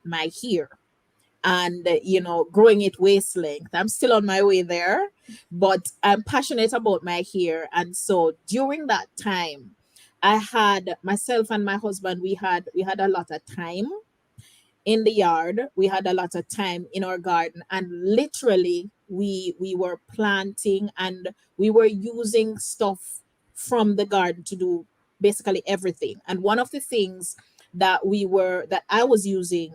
my hair and growing it waist length. I'm still on my way there, but I'm passionate about my hair. And so during that time, I had myself and my husband, we had a lot of time in the yard. We had a lot of time in our garden, and literally we were planting, and we were using stuff from the garden to do basically everything. And one of the things that I was using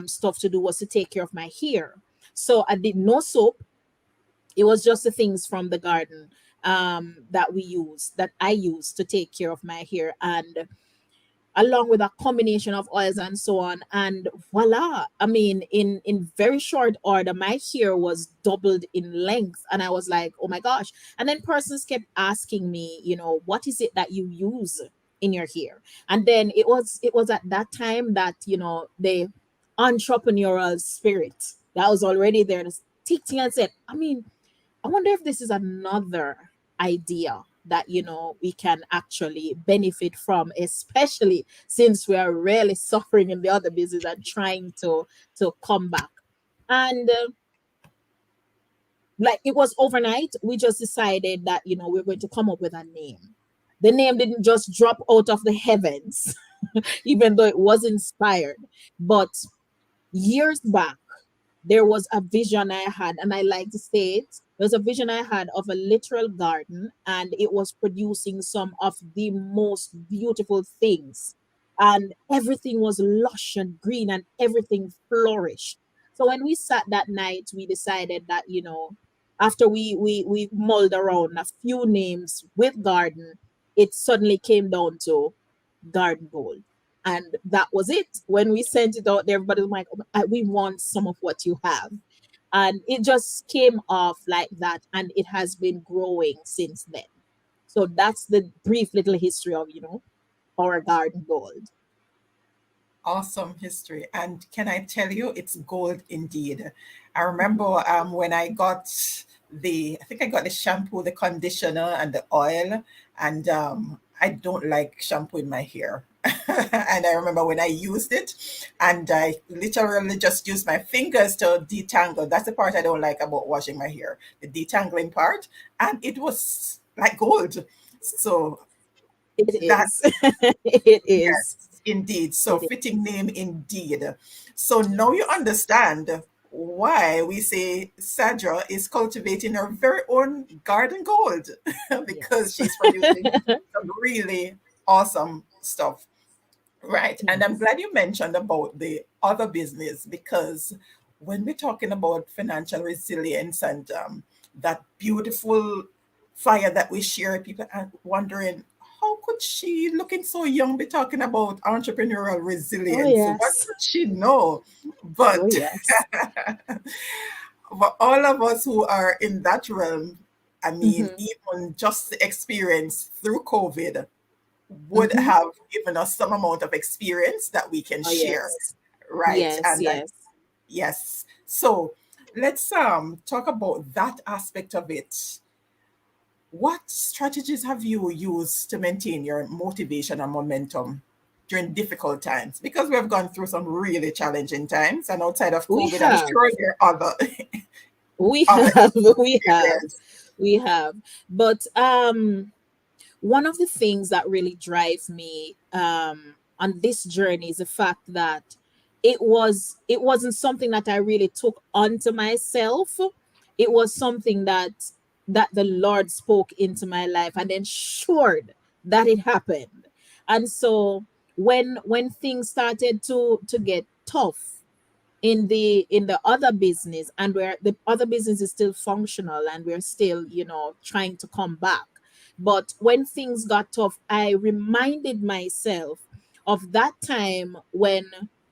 stuff to do was to take care of my hair. So I did no soap. It was just the things from the garden that I use to take care of my hair, and along with a combination of oils and so on. And voila, I mean, in very short order, my hair was doubled in length. And I was like, oh my gosh. And then persons kept asking me, what is it that you use in your hair? And then it was at that time that, the entrepreneurial spirit that was already there, just ticked and said, I mean, I wonder if this is another idea that we can actually benefit from, especially since we are really suffering in the other business and trying to come back. And like, it was overnight. We just decided that we're going to come up with a name. The name didn't just drop out of the heavens, even though it was inspired. But years back, there was a vision I had, and I like to say it. There's a vision I had of a literal garden, and it was producing some of the most beautiful things. And everything was lush and green, and everything flourished. So when we sat that night, we decided that, after we mulled around a few names with garden, it suddenly came down to garden gold. And that was it. When we sent it out there, everybody was like, "Oh, we want some of what you have." And it just came off like that. And it has been growing since then. So that's the brief little history of, our garden gold. Awesome history. And can I tell you, it's gold indeed. I remember when I got I think I got the shampoo, the conditioner, and the oil. And I don't like shampoo in my hair. And I remember when I used it, and I literally just used my fingers to detangle. That's the part I don't like about washing my hair, the detangling part. And it was like gold. So It that is. It is. Yes, indeed. So It is. fitting name indeed. So now you understand why we say Sadra is cultivating her very own garden gold because Yes. she's producing some really awesome stuff. Right. And I'm Yes. glad you mentioned about the other business because when we're talking about financial resilience and that beautiful fire that we share, people are wondering, how could she, looking so young, be talking about entrepreneurial Oh, resilience? What yes. could she know? Oh, But yes. for all of us who are in that realm, I mean, Mm-hmm. even just the experience through COVID would Mm-hmm. have given us some amount of experience that we can Oh, share, yes. right? Yes. And Yes. yes. So let's talk about that aspect of it. What strategies have you used to maintain your motivation and momentum during difficult times? Because we have gone through some really challenging times, and outside of We COVID, I'm have. sure there are other We other have. We have. areas. We have. But one of the things that really drives me on this journey is the fact that it wasn't something that I really took onto myself. It was something that the Lord spoke into my life and ensured that it happened. And so when things started to get tough in the other business, and where the other business is still functional and we're still trying to come back, but when things got tough, I reminded myself of that time when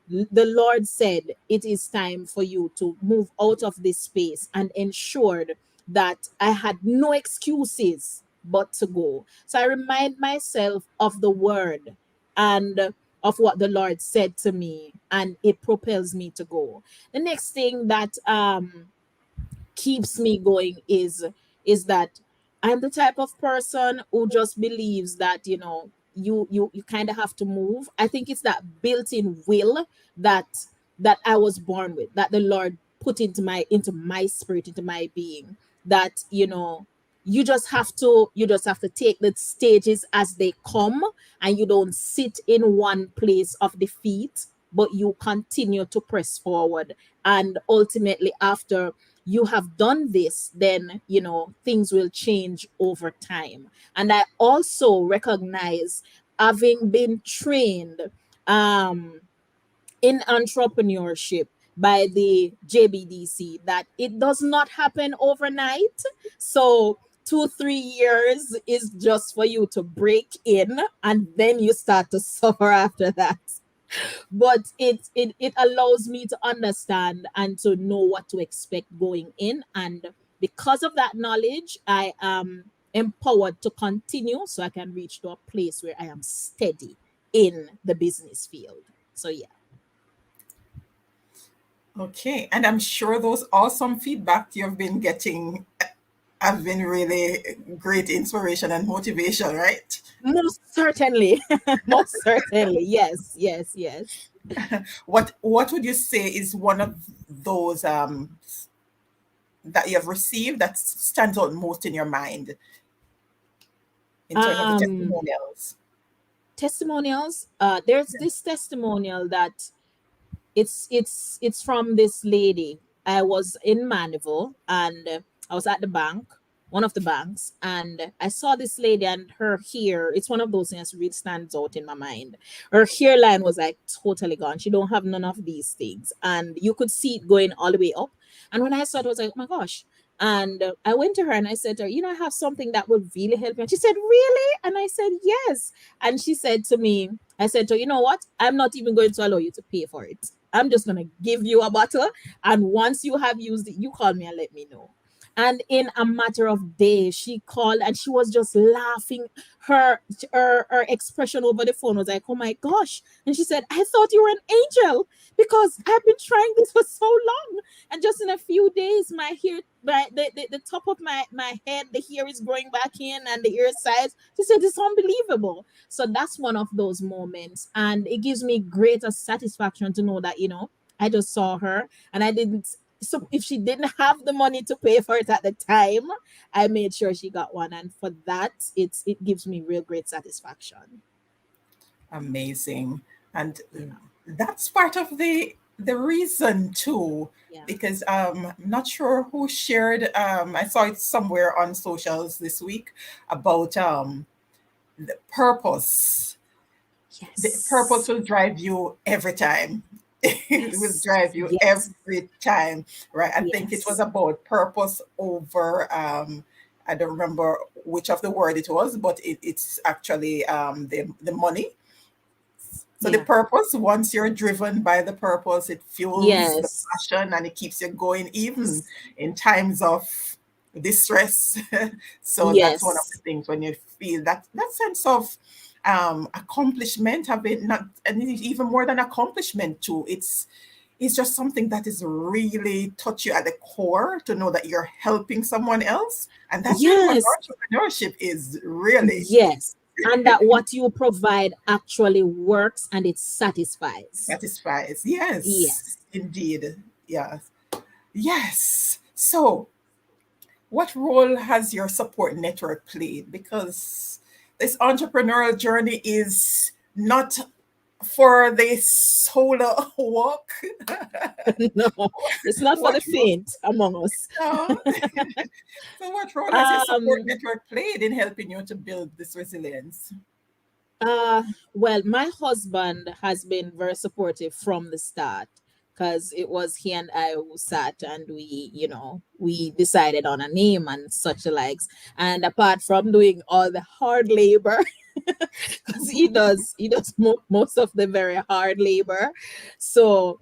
the Lord said it is time for you to move out of this space, and ensured that I had no excuses but to go. So I remind myself of the word and of what the Lord said to me, and it propels me to go. The next thing that keeps me going is that I'm the type of person who just believes that you kind of have to move. I think it's that built-in will that that I was born with, that the Lord put into my spirit, into my being, that you just have to take the stages as they come, and you don't sit in one place of defeat, but you continue to press forward. And ultimately, after you have done this, then things will change over time. And I also recognize, having been trained um in entrepreneurship by the JBDC, that it does not happen overnight. So 2 3 years is just for you to break in, and then you start to suffer after that. But it allows me to understand and to know what to expect going in. And because of that knowledge, I am empowered to continue, so I can reach to a place where I am steady in the business field. So yeah. Okay, and I'm sure those awesome feedback you've been getting have been really great inspiration and motivation, right? Most certainly. Most certainly. Yes, yes, yes. What would you say is one of those that you have received that stands out most in your mind in terms of the Um, testimonials? Testimonials. There's this testimonial that it's from this lady. I was in Mandeville, and I was at the bank, one of the banks, and I saw this lady, and her hair, it's one of those things that really stands out in my mind. Her hairline was like totally gone. She don't have none of these things, and you could see it going all the way up. And when I saw it, I was like, oh my gosh. And I went to her and I said to her, I have something that would really help you. And she said, really? And I said, yes. And she said to me, I said to her, you know what? I'm not even going to allow you to pay for it. I'm just going to give you a bottle. And once you have used it, you call me and let me know. And in a matter of days, she called and she was just laughing. Her expression over the phone was like, "Oh my gosh!" And she said, "I thought you were an angel because I've been trying this for so long, and just in a few days, my hair, the top of my head, the hair is growing back in, and the ear sides." She said, "It's unbelievable." So that's one of those moments, and it gives me greater satisfaction to know that I just saw her, and I didn't. So if she didn't have the money to pay for it at the time, I made sure she got one, and for that, it gives me real great satisfaction. Amazing. And Yeah, that's part of the reason too, yeah. because I'm not sure who shared, I saw it somewhere on socials this week about the purpose. The purpose Yes, will drive you every time. It will yes, drive you yes, every time, right? I think it was yes, about purpose over I don't remember which of the word it was, but it's actually the money. So the yeah, purpose, once you're driven by the purpose, it fuels the yes, passion and it keeps you going even yes, in times of distress. So that's one of the yes, things when you feel that sense of accomplishment, having not and even more than accomplishment too. It's just something that is really touch you at the core to know that you're helping someone else. And that's really what yes, entrepreneurship is, really. yes. And that what you provide actually works and it satisfies. Satisfies. Yes, Yes. indeed. Yes. Yes. So, what role has your support network played? Because this entrepreneurial journey is not for the solo walk. No, it's not for What the role? faint among us. No. So, what role has your support Um, network played in helping you to build this resilience? Uh, well, my husband has been very supportive from the start, because it was he and I who sat and we decided on a name and such the likes. And apart from doing all the hard labor, because he does most of the very hard labor, so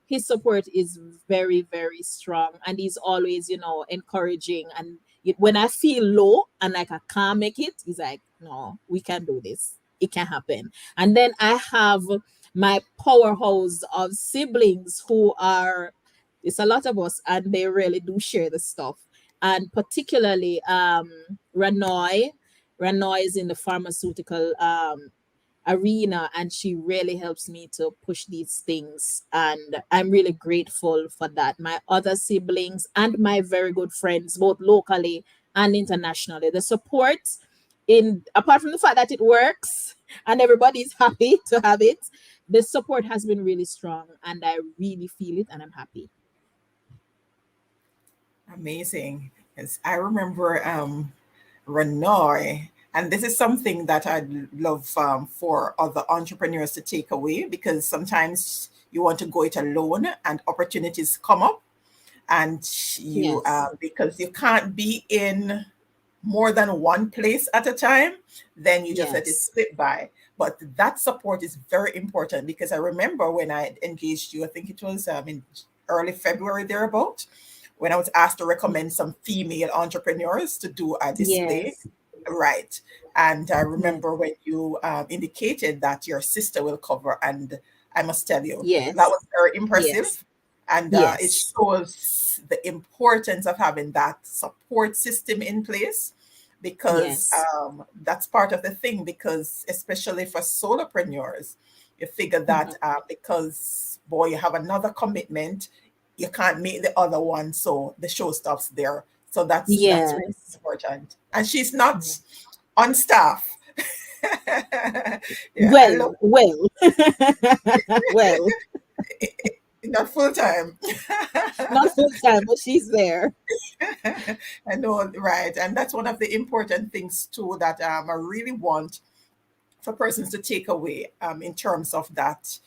his support is very very strong, and he's always encouraging. And when I feel low and like I can't make it, he's like, no, we can do this, it can happen. And then I have my powerhouse of siblings who are, it's a lot of us, and they really do share the stuff. And particularly Ranoy. Ranoy is in the pharmaceutical arena, and she really helps me to push these things, and I'm really grateful for that. My other siblings and my very good friends, both locally and internationally, the support, in apart from the fact that it works and everybody's happy to have it, the support has been really strong, and I really feel it, and I'm happy. Amazing. Yes, I remember Renoy, and this is something that I'd love for other entrepreneurs to take away, because sometimes you want to go it alone and opportunities come up, and you Yes. because you can't be in more than one place at a time, then you just let it Yes. slip by. But that support is very important, because I remember when I engaged you, I think it was in early February thereabout, when I was asked to recommend some female entrepreneurs to do a display. Yes. Right. And I remember Yes. when you indicated that your sister will cover, and I must tell you, that Yes. was very Yes. impressive. And it Yes. shows the importance of having that support system in place, because Yes. that's part of the thing. Because especially for solopreneurs, you figure that Mhm. because, boy, you have another commitment, you can't make the other one, so the show stops there. So that's really Yes. important. And she's not Yeah. on staff. Yeah, I love Well, well, well, not full time. not full time, but she's there. I know, right? And that's one of the important things too that I really want for persons to take away in terms of that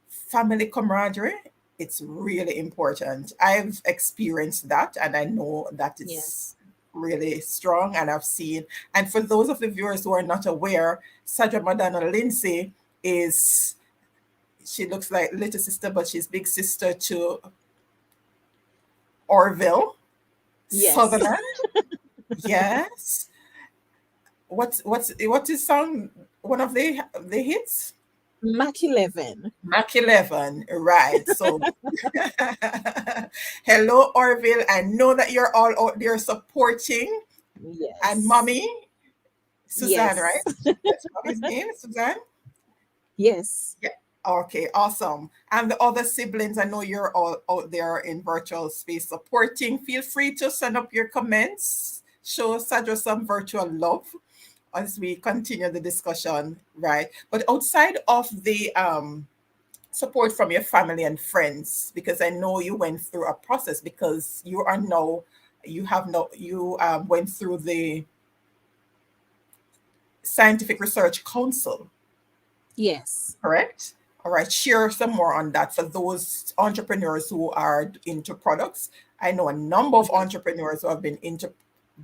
family camaraderie. It's really important. I've experienced that, and I know that Yes. it's really strong. And I've seen, and for those of the viewers who are not aware, Sadra Madonna Lindsay is, she looks like little sister, but she's big sister to Orville Yes. Sutherland. Yes. What's his song? One of the hits? Mac 11. Mac 11, right. So, hello, Orville. I know that you're all out there supporting. And Yes. mommy, Suzanne, right? Yes. That's mommy's name, Suzanne? Yes. Yeah. Okay, awesome. And the other siblings, I know you're all out there in virtual space supporting. Feel free to send up your comments. Show Sadra some virtual love as we continue the discussion, right? But outside of the support from your family and friends, because I know you went through a process, because you are now, you have no, you went through the Scientific Research Council, Yes. correct? All right, share some more on that for those entrepreneurs who are into products. I know a number of Mhm. entrepreneurs who have been into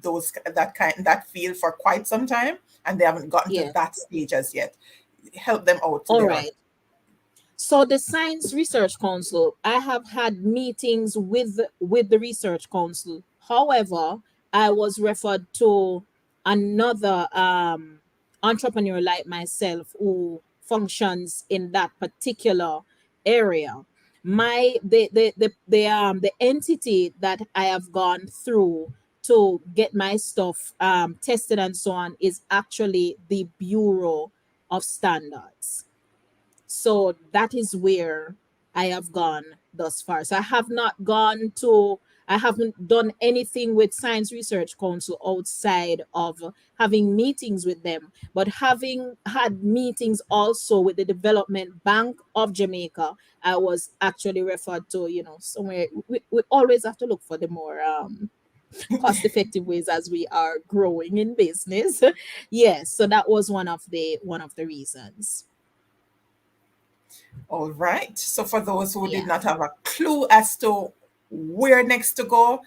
that field for quite some time, and they haven't gotten to Yes. that stage as yet. Help them out All there. right. So the Science Research Council, I have had meetings with the Research Council. However, I was referred to another entrepreneur like myself who functions in that particular area. My the entity that I have gone through to get my stuff tested and so on is actually the Bureau of Standards. So that is where I have gone thus far. So I haven't done anything with Science Research Council outside of having meetings with them, but having had meetings also with the Development Bank of Jamaica, I was actually referred to, somewhere. We always have to look for the more cost effective ways as we are growing in business. Yes, so that was one of the reasons. All right. So for those who did Yeah. not have a clue as to where next to go,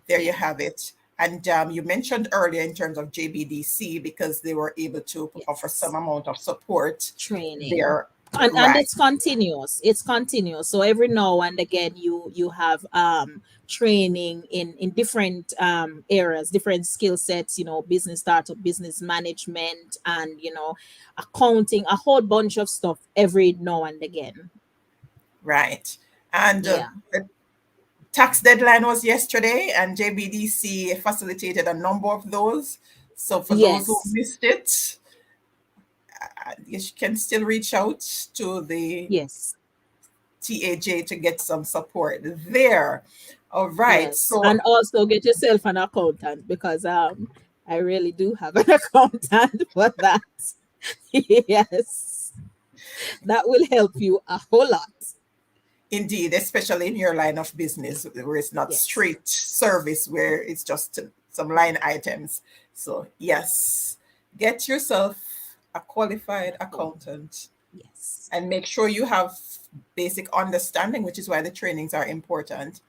there you Yeah. have it. And you mentioned earlier in terms of JBDC, because they were able to offer some Yes. amount of support Training. there. And Right, it's continuous, so every now and again you have training in different areas, different skill sets, business startup, business management, and accounting, a whole bunch of stuff every now and again. right. And Yeah. the tax deadline was yesterday, and JBDC facilitated a number of those. So for those who Yes. missed it, you can still reach out to the Yes. TAJ to get some support there. All right. Yes. So And also get yourself an accountant, because I really do have an accountant for that. Yes. That will help you a whole lot. indeed, especially in your line of business where it's not Yes. straight service, where it's just some line items. So, yes, get yourself a qualified Oh, accountant yes. and make sure you have basic understanding, which is why the trainings are important.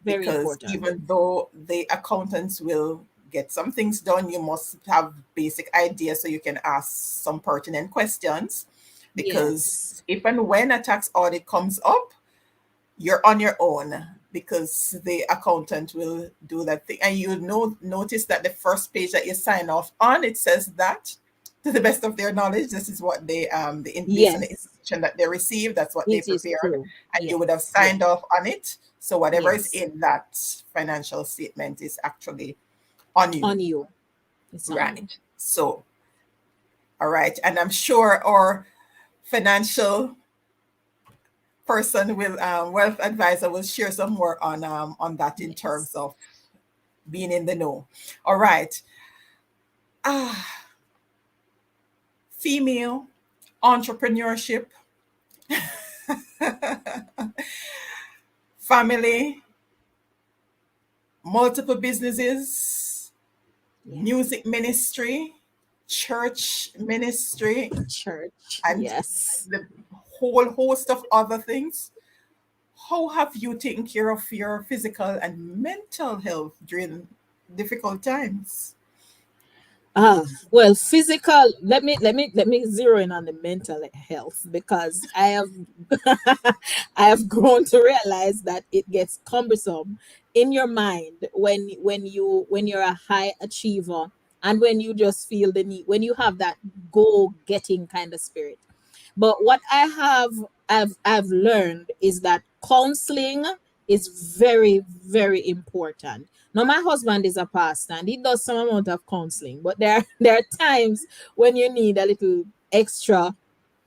Very Because important. even though the accountants will get some things done, you must have basic ideas so you can ask some pertinent questions. Yes. Because if and when a tax audit comes up, you're on your own, because the accountant will do that thing. And you know, notice that the first page that you sign off on, it says that, to the best of their knowledge, this is what they based on the Yes. information that they received, that's what they It is prepared, true. and you would have Yes. signed Yes. off on it. So whatever is Yes. in that financial statement is actually on you. On you. It's on you. Right. So, all right. And I'm sure our financial person will, wealth advisor will share some more on that in terms Yes. of being in the know. All right. Ah, female entrepreneurship, family, multiple businesses, Yes. music ministry, church ministry, Church. and Yes. the whole host of other things. How have you taken care of your physical and mental health during difficult times? Well, physical. Let me zero in on the mental health, because I have I have grown to realize that it gets cumbersome in your mind when you're a high achiever, and when you just feel the need, when you have that go getting kind of spirit. But what I've learned is that counseling is very, very important. Now, my husband is a pastor and he does some amount of counseling, but there are times when you need a little extra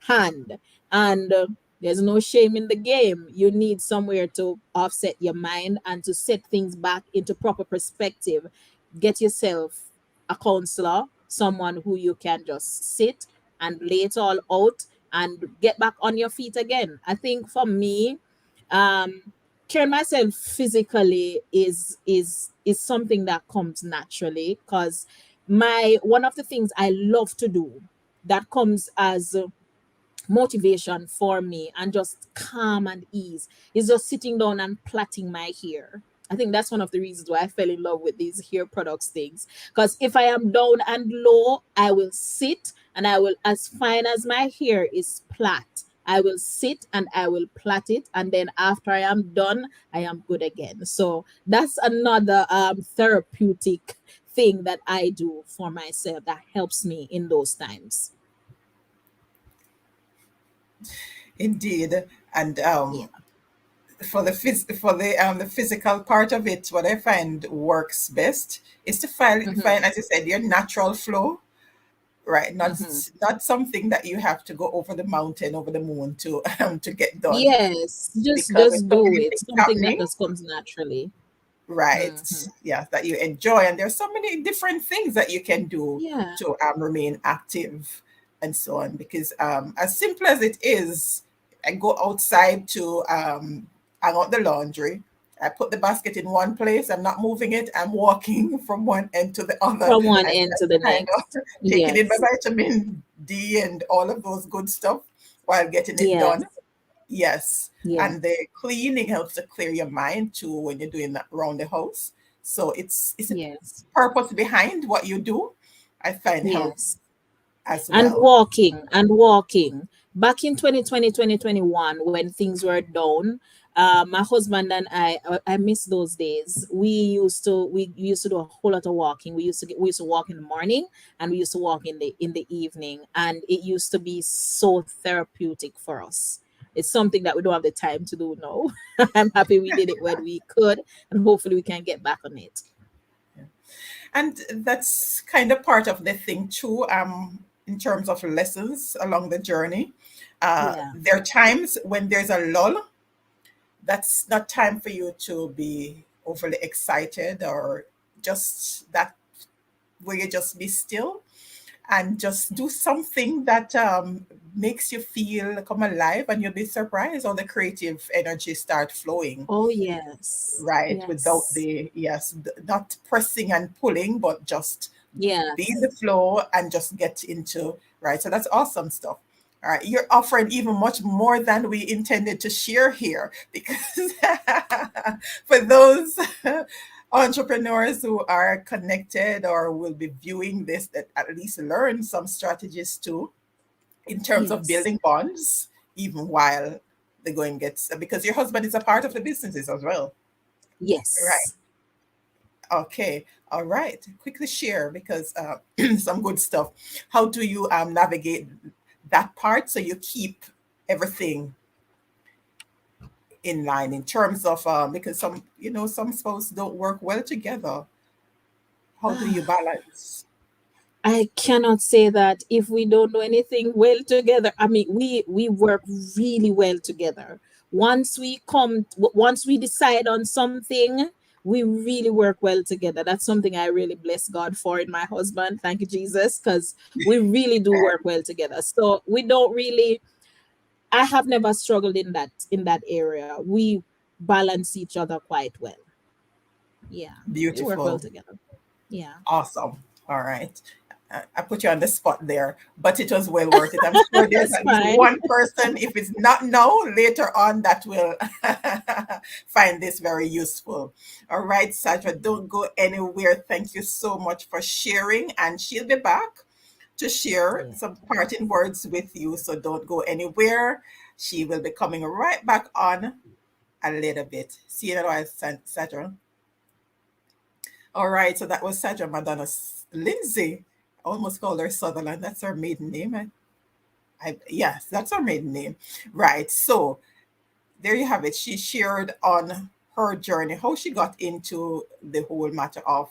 hand, and there's no shame in the game. You need somewhere to offset your mind and to set things back into proper perspective. Get yourself a counselor, someone who you can just sit and lay it all out and get back on your feet again. I think for me, um, caring myself physically is something that comes naturally, because my one of the things I love to do that comes as motivation for me and just calm and ease is just sitting down and plaiting my hair. I think that's one of the reasons why I fell in love with these hair products things. Because if I am down and low, I will sit and I will, as fine as my hair is plait, I will sit and I will plait it. And then after I am done, I am good again. So that's another therapeutic thing that I do for myself that helps me in those times. Indeed. And Yeah. for the physical part of it, what I find works best is to find, Mm-hmm. as you said, your natural flow, right? Not Mm-hmm. not something that you have to go over the mountain, over the moon to get done. Yes, just Because just there's so do many it. things Something that happening, just comes naturally. right? Hmm. Yeah, that you enjoy, and there's so many different things that you can do Yeah. to remain active and so on. Because as simple as it is, I go outside to hang out the laundry. I put the basket in one place. I'm not moving it. I'm walking from one end to the other. From one And end to that's the kind next. of taking in my Yes. vitamin D and all of those good stuff while getting it Yes. done. Yes. Yes. And the cleaning helps to clear your mind too when you're doing that around the house. So it's a Yes. purpose behind what you do, I find helps Yes. as And well. walking back in 2020, 2021, when things were down, my husband and I miss those days. We used to do a whole lot of walking. We used to walk in the morning, and we used to walk in the evening, and it used to be so therapeutic for us. It's something that we don't have the time to do now. I'm happy we did it when we could, and hopefully we can get back on it. And that's kind of part of the thing too. in terms of lessons along the journey. Yeah. There are times when there's a lull. That's not time for you to be overly excited, or just that, where you just be still and just do something that makes you feel come alive, and you'll be surprised how the creative energy start flowing, Oh, yes. right? Without Yes. the, yes, not pressing and pulling, but just be in Yes. the flow and just get into, right? So that's awesome stuff. All right, you're offering even much more than we intended to share here, because for those entrepreneurs who are connected or will be viewing this, that at least learn some strategies too, in terms of Yes. building bonds, even while the going gets, because your husband is a part of the businesses as well, right? Yes. Okay, all right. Quickly share, because some good stuff. How do you navigate that part so you keep everything in line in terms of because some, some spouses don't work well together. How do you balance? I cannot say that if we don't do anything well together. I mean, we work really well together. Once we decide on something, we really work well together. That's something I really bless God for in my husband. Thank you, Jesus, because we really do work well together. So we don't really. I have never struggled in that area. We balance each other quite well. Yeah, we work well Beautiful. together. Yeah, Awesome. All right. I put you on the spot there, but it was well worth it. I'm sure there's that's at least fine. one person, if it's not now, later on, that will find this very useful. All right, Sadra, don't go anywhere. Thank you so much for sharing, and she'll be back to share Yeah. some parting words with you. So don't go anywhere. She will be coming right back on a little bit. See you in a while, Sadra. All right, so that was Sadra Madonna Lindsay. I almost called her Sutherland. That's her maiden name. Yes, that's her maiden name. Right. So there you have it. She shared on her journey how she got into the whole matter of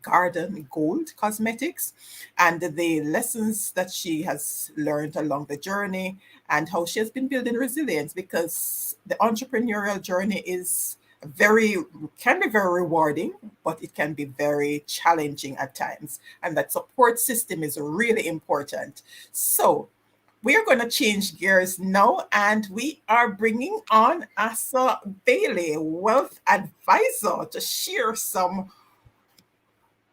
garden gold cosmetics, and the lessons that she has learned along the journey, and how she has been building resilience, because the entrepreneurial journey is very can be very rewarding, but it can be very challenging at times, and that support system is really important. So we are going to change gears now, and we are bringing on Asah Bailey, wealth advisor, to share some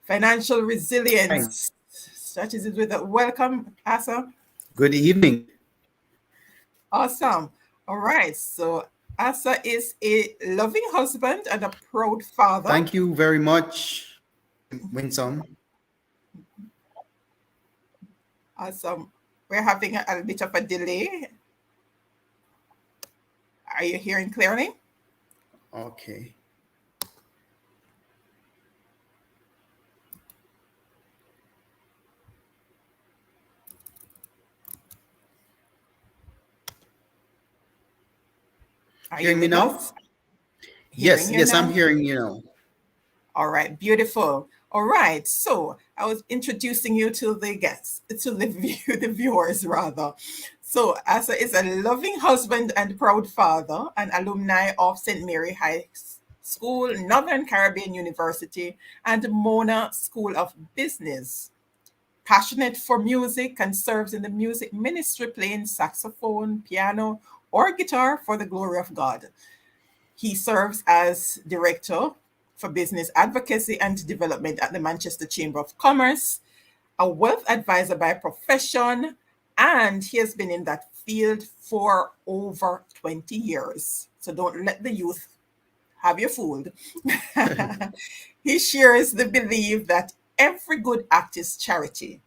financial Hi. resilience strategies with us. Welcome, Asa. Good evening. Awesome. All right. So, Asa is a loving husband and a proud father. Thank you very much, Winsome. Awesome. We're having a bit of a delay. Are you hearing clearly? Okay. Are you Hearing me with now? us? Hearing Yes, you yes, I'm now? hearing you now. All right, beautiful. All right, so I was introducing you to the guests, to the viewers rather. So Asa is a loving husband and proud father, an alumni of St. Mary High School, Northern Caribbean University, and Mona School of Business. Passionate for music, and serves in the music ministry, playing saxophone, piano, or guitar for the glory of God. He serves as Director for Business Advocacy and Development at the Manchester Chamber of Commerce, a wealth advisor by profession, and he has been in that field for over 20 years. So don't let the youth have you fooled. He shares the belief that every good act is charity.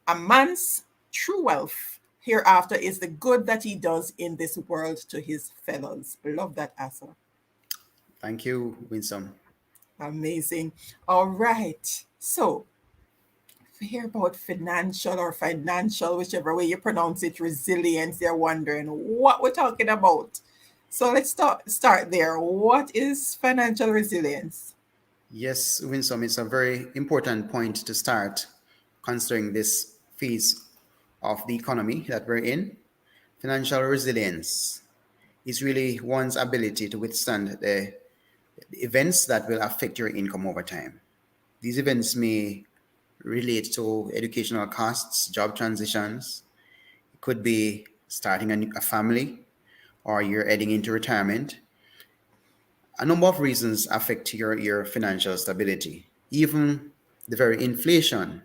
A man's true wealth hereafter is the good that he does in this world to his fellows. Love that, Asa. Thank you, Winsome. Amazing. All right. So, if you hear about financial, whichever way you pronounce it, resilience, you're wondering what we're talking about. So let's start there. What is financial resilience? Yes, Winsome, it's a very important point to start considering this phase. of the economy that we're in, financial resilience is really one's ability to withstand the events that will affect your income over time. These events may relate to educational costs, job transitions. It could be starting a family, or you're heading into retirement. A number of reasons affect your financial stability. Even the very inflation,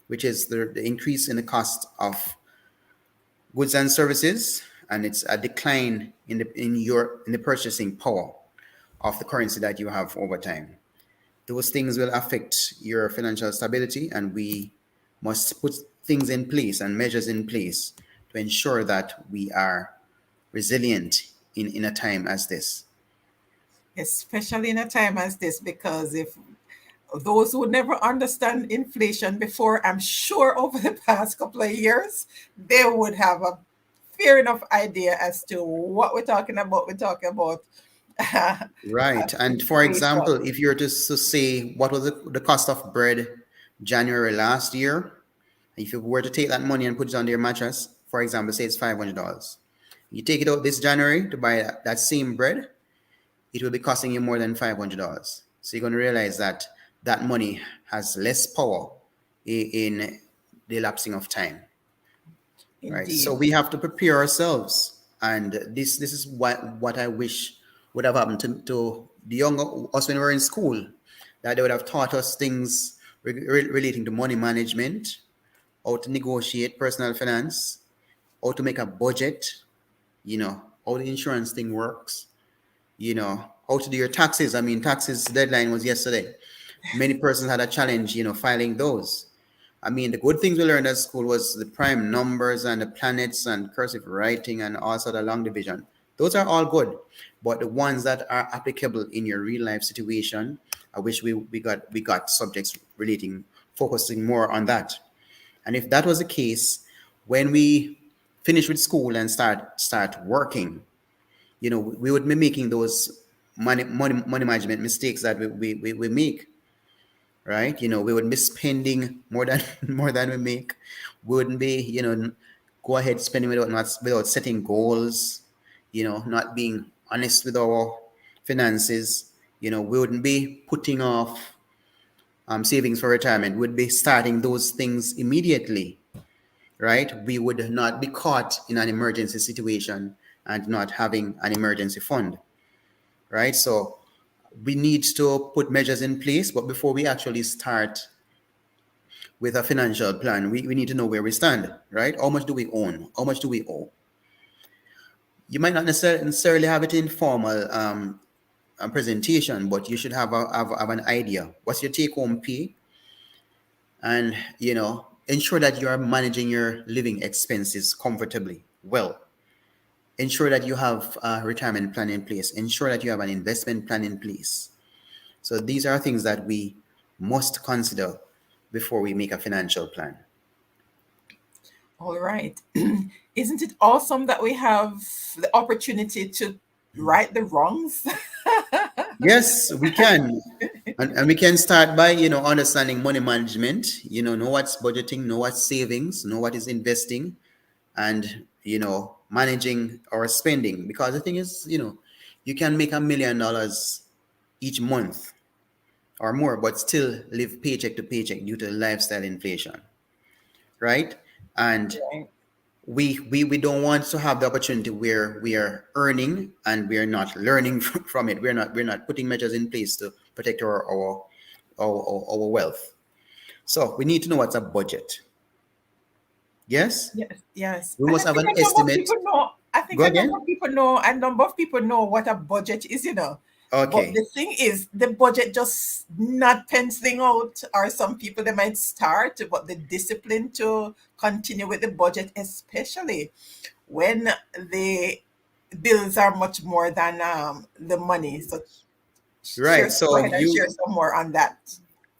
which is the increase in the cost of goods and services, and it's a decline in the purchasing power of the currency that you have over time. Those things will affect your financial stability, and we must put things in place and measures in place to ensure that we are resilient in a time as this. Especially in a time as this, because if those who never understand inflation before, I'm sure over the past couple of years, they would have a fair enough idea as to what we're talking about. We're talking about Right. And for inflation. example, if you're just to say what was the cost of bread January last year, if you were to take that money and put it on your mattress, for example, say it's $500. You take it out this January to buy that same bread, it will be costing you more than $500. So you're going to realize that that money has less power in the elapsing of time, right? So Indeed. we have to prepare ourselves, and this is what I wish would have happened to the younger us when we were in school, that they would have taught us things relating to money management, how to negotiate personal finance, how to make a budget, how the insurance thing works, how to do your taxes. I mean, taxes deadline was yesterday. Many persons had a challenge, filing those. I mean, the good things we learned at school was the prime numbers and the planets and cursive writing and also the long division. Those are all good, but the ones that are applicable in your real life situation, I wish we got subjects relating, focusing more on that. And if that was the case, when we finish with school and start working, we would be making those money management mistakes that we make, right? We would be spending more than more than we make. We wouldn't be, go ahead spending without setting goals, not being honest with our finances. We wouldn't be putting off savings for retirement. We'd be starting those things immediately, right? We would not be caught in an emergency situation and not having an emergency fund, right? So we need to put measures in place, but before we actually start with a financial plan, we need to know where we stand, right? How much do we own? How much do we owe? You might not necessarily have it in formal presentation, but you should have an idea. What's your take home pay? And, ensure that you are managing your living expenses comfortably well. Ensure that you have a retirement plan in place. Ensure that you have an investment plan in place. So these are things that we must consider before we make a financial plan. All right. Isn't it awesome that we have the opportunity to right the wrongs? Yes, we can. And we can start by, understanding money management, know what's budgeting, know what's savings, know what is investing, and, managing our spending. Because the thing is, you can make $1 million each month or more, but still live paycheck to paycheck due to lifestyle inflation, right? And Right. we don't want to have the opportunity where we are earning and we are not learning from it. We're not putting measures in place to protect our wealth. So we need to know what's a budget. Yes, Yes, yes. we And must I have think an a number of estimate. people know. I think Go a number again. of people know. A number of people know what a budget is. But the Okay. thing is, the budget just not penciling out. Or some people they might start, but the discipline to continue with the budget, especially when the bills are much more than the money. So Right. go So ahead and share some more on that.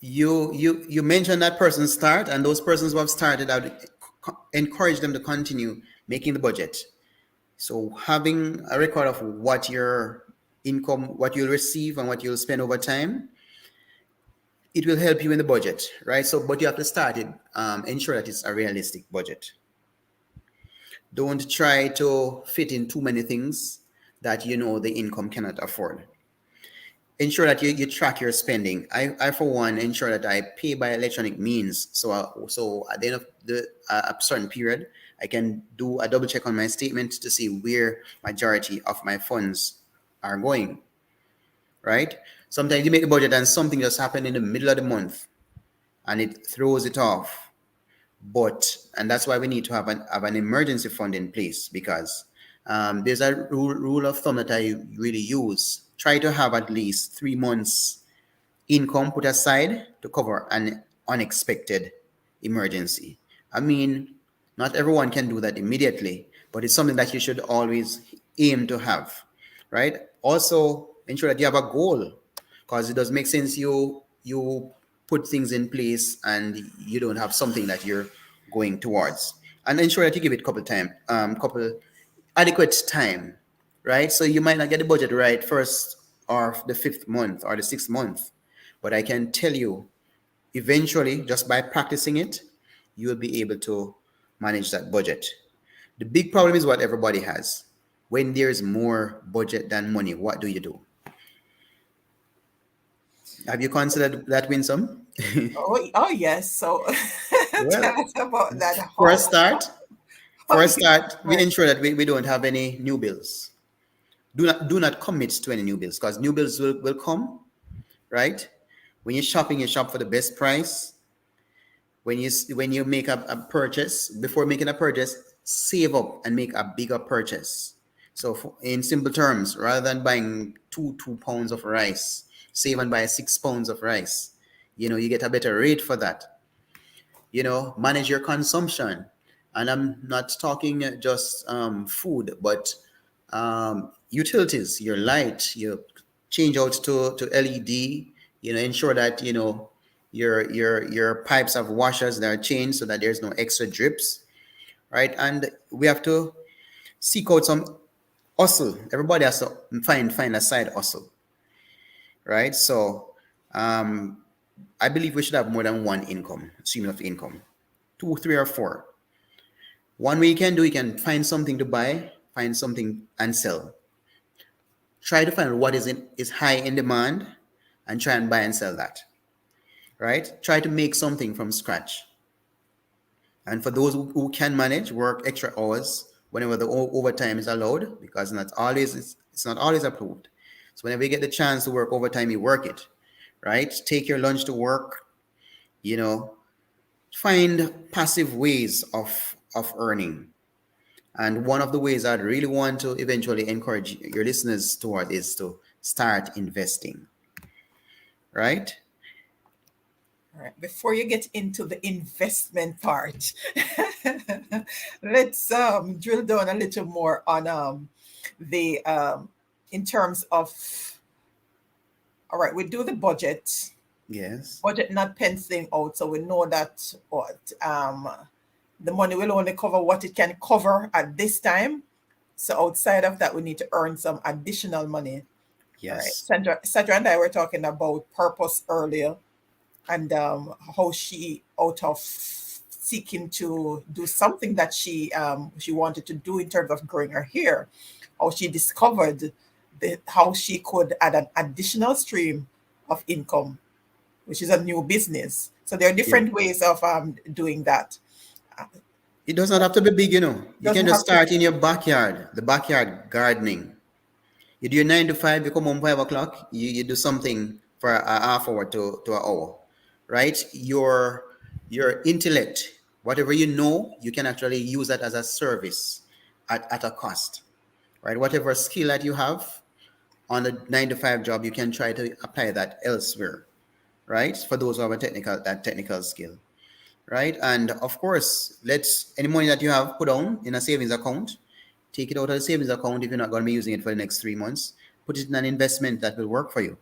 you mentioned that person start, and those persons who have started, I would encourage them to continue making the budget. So having a record of what your income, what you'll receive, and what you'll spend over time, it will help you in the budget, right? So, but you have to start it. Ensure that it's a realistic budget. Don't try to fit in too many things that you know the income cannot afford. Ensure that you track your spending. I for one ensure that I pay by electronic means. So at the end of the a certain period, I can do a double check on my statement to see where majority of my funds are going. Right? Sometimes you make the budget and something just happened in the middle of the month and it throws it off. And that's why we need to have an emergency fund in place, because there's a rule of thumb that I really use. Try to have at least 3 months income put aside to cover an unexpected emergency. I mean, not everyone can do that immediately, but it's something that you should always aim to have, right? Also, ensure that you have a goal, because it does make sense you put things in place and you don't have something that you're going towards, and ensure that you give it couple adequate time, right? So you might not get the budget right first or the fifth month or the sixth month, but I can tell you, eventually, just by practicing it, you will be able to manage that budget. The big problem is what everybody has. When there's more budget than money, what do you do? Have you considered that, Winsome? Oh yes. So Well, tell us about that. for a How start, how for a you start, we right. ensure that we don't have any new bills. Do not commit to any new bills, because new bills will come, right? When you're shopping, you shop for the best price. When you make a purchase, before making a purchase, save up and make a bigger purchase. So in simple terms, rather than buying two pounds of rice, save and buy 6 pounds of rice. You get a better rate for that. Manage your consumption. And I'm not talking just food, but utilities, your light, you change out to LED. Ensure that your pipes have washers that are changed so that there's no extra drips, right? And we have to seek out some hustle. Everybody has to find a side hustle, right? So I believe we should have more than one stream of income, two, three, or four. One way you can do, you can find something to buy, find something and sell. Try to find what is high in demand and try and buy and sell that. Right? Try to make something from scratch. And for those who can manage, work extra hours whenever the overtime is allowed, because it's not always approved. So whenever you get the chance to work overtime, you work it. Right? Take your lunch to work. You know, find passive ways of earning. And one of the ways I'd really want to eventually encourage your listeners toward is to start investing, right? All right. Before you get into the investment part, let's drill down a little more on the in terms of, all right, we do the Yes. budget not penciling out, so we know that what the money will only cover what it can cover at this time. So outside of that, we need to earn some additional money. All right. Yes. Sandra and I were talking about purpose earlier, and how she, out of seeking to do something that she wanted to do in terms of growing her hair, how she discovered how she could add an additional stream of income, which is a new business. So there are Yeah. different ways of doing that. It does not have to be big. You can Doesn't just have to start be. in your backyard, the backyard gardening. You do your 9 to 5, you come home 5 o'clock, you do something for a half hour to an hour, right? Your intellect, whatever you know, you can actually use that as a service at a cost, right? Whatever skill that you have on the 9 to 5 job, you can try to apply that elsewhere, right? For those who have that technical skill, right? And of course, let's any money that you have put on in a savings account, take it out of the savings account if you're not going to be using it for the next 3 months. Put it in an investment that will work for you.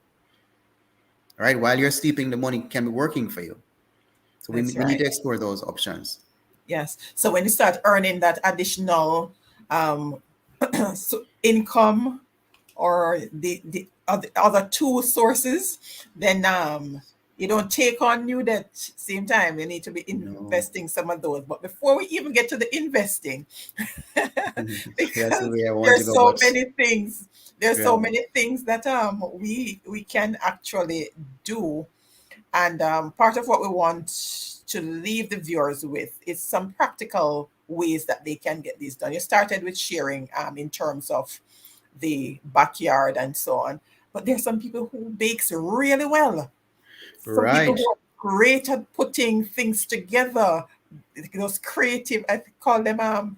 All right. While you're sleeping, the money can be working for you. So we, That's we need right. to explore those options. Yes. So when you start earning that additional um, income, or the other two sources, then You don't take on new debt same time. You need to be No. investing some of those. But before we even get to the investing, That's the because way I want to there's go. so But many things. There's yeah, so many things that we can actually do, and part of what we want to leave the viewers with is some practical ways that they can get this done. You started with sharing in terms of the backyard and so on, but there's some people who bakes really well. Some people right. who are great at putting things together. Those creative, I call them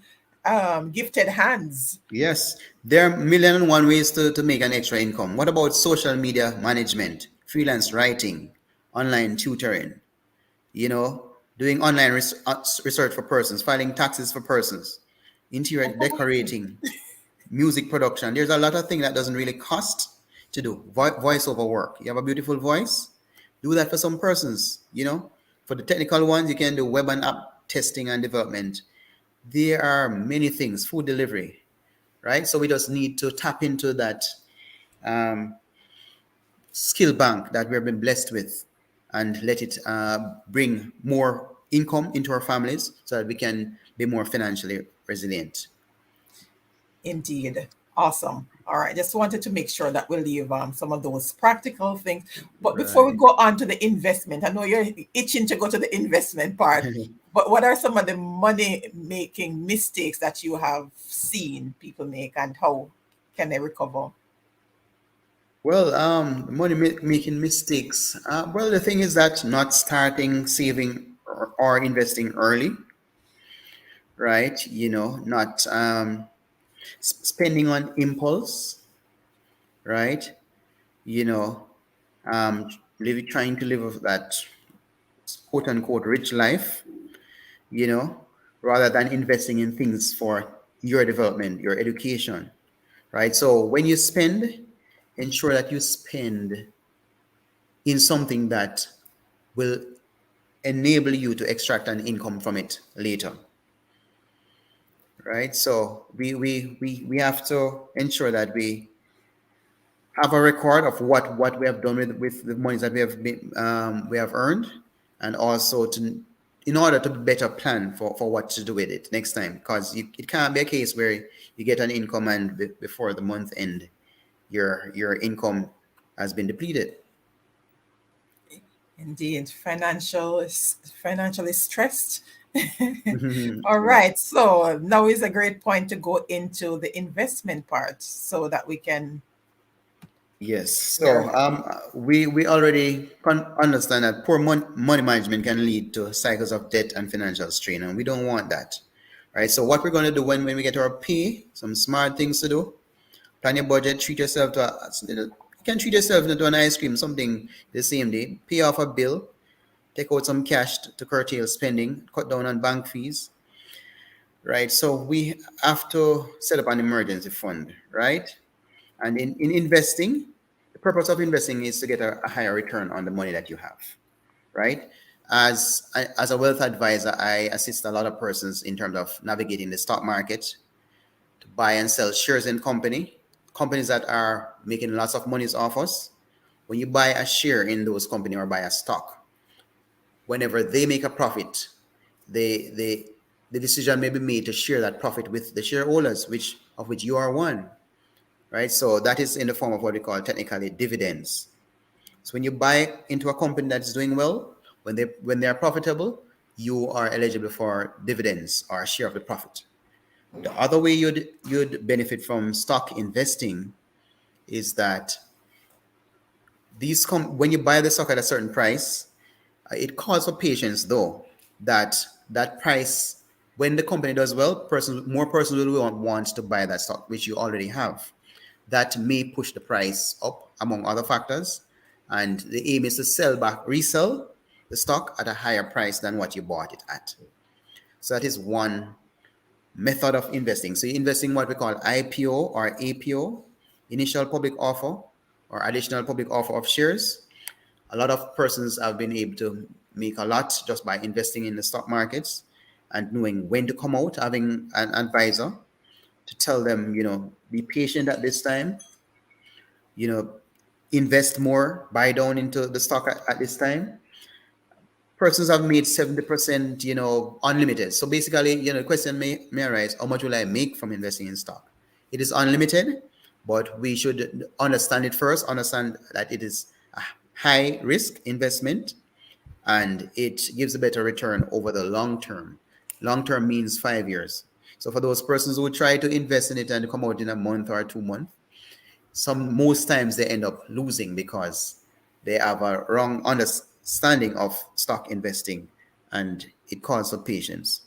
gifted hands. Yes, there are million and one ways to make an extra income. What about social media management, freelance writing, online tutoring, doing online research for persons, filing taxes for persons, interior decorating, music production? There's a lot of things that doesn't really cost to do. Voiceover work. You have a beautiful voice, do that for some persons. For the technical ones, you can do web and app testing and development. There are many things, food delivery, right? So we just need to tap into that um, skill bank that we've been blessed with and let it bring more income into our families so that we can be more financially resilient. Indeed. Awesome. All right. Just wanted to make sure that we leave some of those practical things. But before we Right. go on to the investment, I know you're itching to go to the investment part, but what are some of the money making mistakes that you have seen people make and how can they recover? Well, money making mistakes. Well, the thing is that not starting saving or investing early, right? Not spending on impulse, right? You know, trying to live that quote unquote rich life, you know, rather than investing in things for your development, your education, right? So when you spend, ensure that you spend in something that will enable you to extract an income from it later, right? So we have to ensure that we have a record of what we have done with the monies that we have earned, and also to in order to better plan for what to do with it next time, because it can't be a case where you get an income and before the month end your income has been depleted. Indeed, financially stressed. All Yeah. right. So now is a great point to go into the investment part so that we can Yes. share. So we already understand that poor money management can lead to cycles of debt and financial strain, and we don't want that. Right. So what we're going to do when we get our pay, some smart things to do: plan your budget, treat yourself you can treat yourself to an ice cream, something the same day, pay off a bill, take out some cash to curtail spending, cut down on bank fees. Right. So we have to set up an emergency fund, right? And in investing, the purpose of investing is to get a higher return on the money that you have, right? As a wealth advisor, I assist a lot of persons in terms of navigating the stock market to buy and sell shares in companies that are making lots of monies off us. When you buy a share in those companies or buy a stock, whenever they make a profit, they the decision may be made to share that profit with the shareholders, which you are one, right? So that is in the form of what we call technically dividends. So when you buy into a company that's doing well, when they are profitable, you are eligible for dividends or a share of the profit. The other way you'd benefit from stock investing is that when you buy the stock at a certain price, it calls for patience though, that price, when the company does well, more persons will want to buy that stock which you already have. That may push the price up among other factors, and the aim is to resell the stock at a higher price than what you bought it at. So that is one method of investing. So you invest in what we call IPO or APO, initial public offer or additional public offer of shares. A lot of persons have been able to make a lot just by investing in the stock markets and knowing when to come out, having an advisor to tell them, be patient at this time, you know, invest more, buy down into the stock at this time. Persons have made 70%, unlimited. So basically, the question may arise, how much will I make from investing in stock? It is unlimited, but we should understand it first, understand that it is a high risk investment and it gives a better return over the long term. Long term means 5 years. So for those persons who try to invest in it and come out in a month or 2 months, most times they end up losing because they have a wrong understanding of stock investing and it calls for patience.